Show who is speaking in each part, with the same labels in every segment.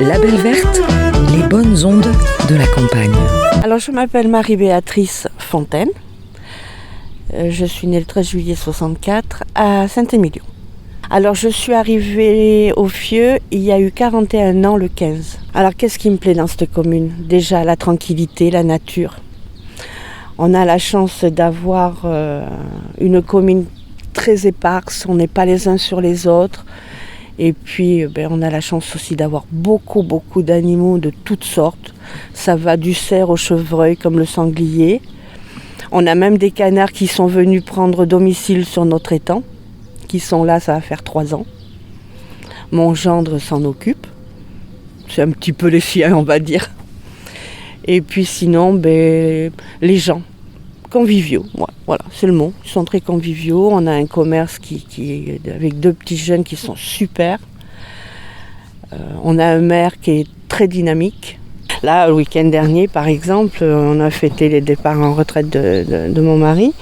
Speaker 1: La Belle Verte, les bonnes ondes de la campagne.
Speaker 2: Alors je m'appelle Marie-Béatrice Fontaine. Je suis née le 13 juillet 64 à Saint-Émilion. Alors je suis arrivée au Fieux, il y a eu 41 ans le 15. Alors qu'est-ce qui me plaît dans cette commune ? Déjà la tranquillité, la nature. On a la chance d'avoir une commune très éparse, on n'est pas les uns sur les autres. Et puis on a la chance aussi d'avoir beaucoup d'animaux de toutes sortes. Ça va du cerf au chevreuil comme le sanglier. On a même des canards qui sont venus prendre domicile sur notre étang, qui sont là, ça va faire 3 ans. Mon gendre s'en occupe. C'est un petit peu les siens, on va dire. Et puis sinon, les gens, conviviaux, voilà, c'est le mot. Ils sont très conviviaux. On a un commerce qui est avec 2 petits jeunes qui sont super. On a un maire qui est très dynamique. Là, le week-end dernier, par exemple, on a fêté les départs en retraite de mon mari.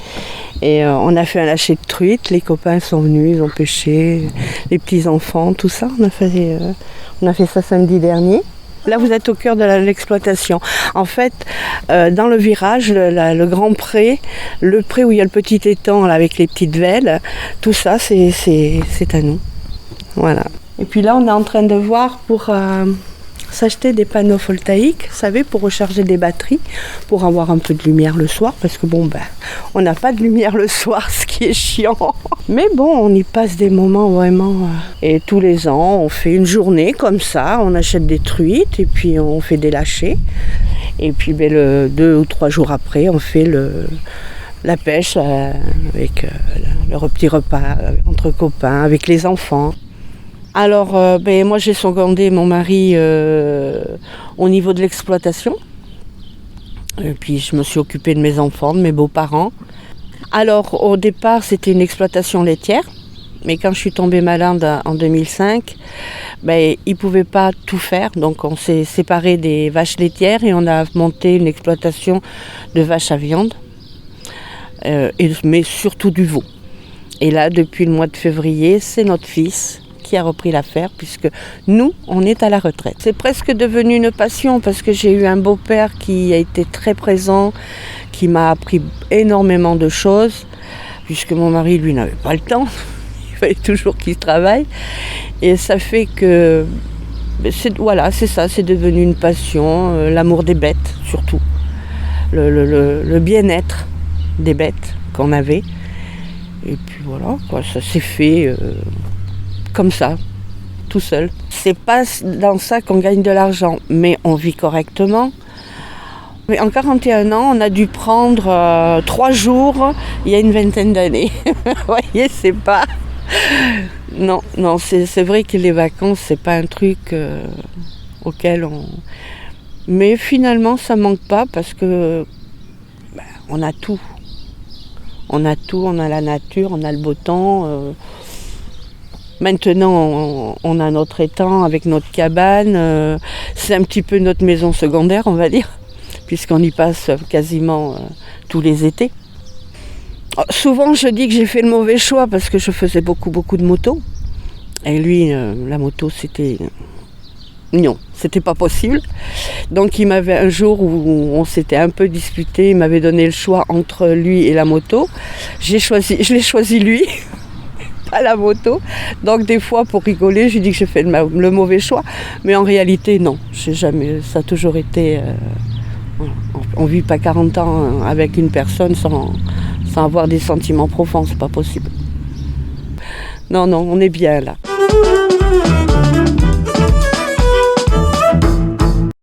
Speaker 2: Et on a fait un lâcher de truite. Les copains sont venus, ils ont pêché. Les petits-enfants, tout ça. On a fait ça samedi dernier. Là, vous êtes au cœur de l'exploitation. En fait, dans le virage, le grand pré, le pré où il y a le petit étang là, avec les petites velles, tout ça, c'est à nous. Voilà. Et puis là, on est en train de voir pour s'acheter des panneaux photovoltaïques, vous savez, pour recharger des batteries, pour avoir un peu de lumière le soir, parce que on n'a pas de lumière le soir, ce qui est chiant. Mais on y passe des moments vraiment. Et tous les ans, on fait une journée comme ça, on achète des truites et puis on fait des lâchers. Et puis 2 ou 3 jours après, on fait la pêche avec le petit repas entre copains, avec les enfants. Alors, moi j'ai secondé mon mari au niveau de l'exploitation. Et puis je me suis occupée de mes enfants, de mes beaux-parents. Alors au départ c'était une exploitation laitière, mais quand je suis tombée malade en 2005, ils ne pouvaient pas tout faire. Donc on s'est séparés des vaches laitières et on a monté une exploitation de vaches à viande, mais surtout du veau. Et là depuis le mois de février, c'est notre fils qui a repris l'affaire, puisque nous, on est à la retraite. C'est presque devenu une passion, parce que j'ai eu un beau-père qui a été très présent, qui m'a appris énormément de choses, puisque mon mari, lui, n'avait pas le temps. Il fallait toujours qu'il travaille. Et ça fait que, c'est ça, c'est devenu une passion, l'amour des bêtes, surtout. Le bien-être des bêtes qu'on avait. Et puis voilà, ça s'est fait comme ça, tout seul. C'est pas dans ça qu'on gagne de l'argent, mais on vit correctement. Mais en 41 ans, on a dû prendre 3 jours il y a une vingtaine d'années. Vous voyez, c'est pas... Non, c'est vrai que les vacances, c'est pas un truc auquel on... Mais finalement, ça manque pas parce que on a tout. On a tout, on a la nature, on a le beau temps. Maintenant, on a notre étang avec notre cabane. C'est un petit peu notre maison secondaire, on va dire, puisqu'on y passe quasiment tous les étés. Souvent, je dis que j'ai fait le mauvais choix parce que je faisais beaucoup de motos. Et lui, la moto, c'était... Non, c'était pas possible. Donc, il m'avait un jour où on s'était un peu disputé, il m'avait donné le choix entre lui et la moto. Je l'ai choisi lui. À la moto. Donc des fois pour rigoler, je dis que j'ai fait le mauvais choix, mais en réalité non, ça a toujours été on vit pas 40 ans avec une personne sans avoir des sentiments profonds, c'est pas possible. Non, on est bien là.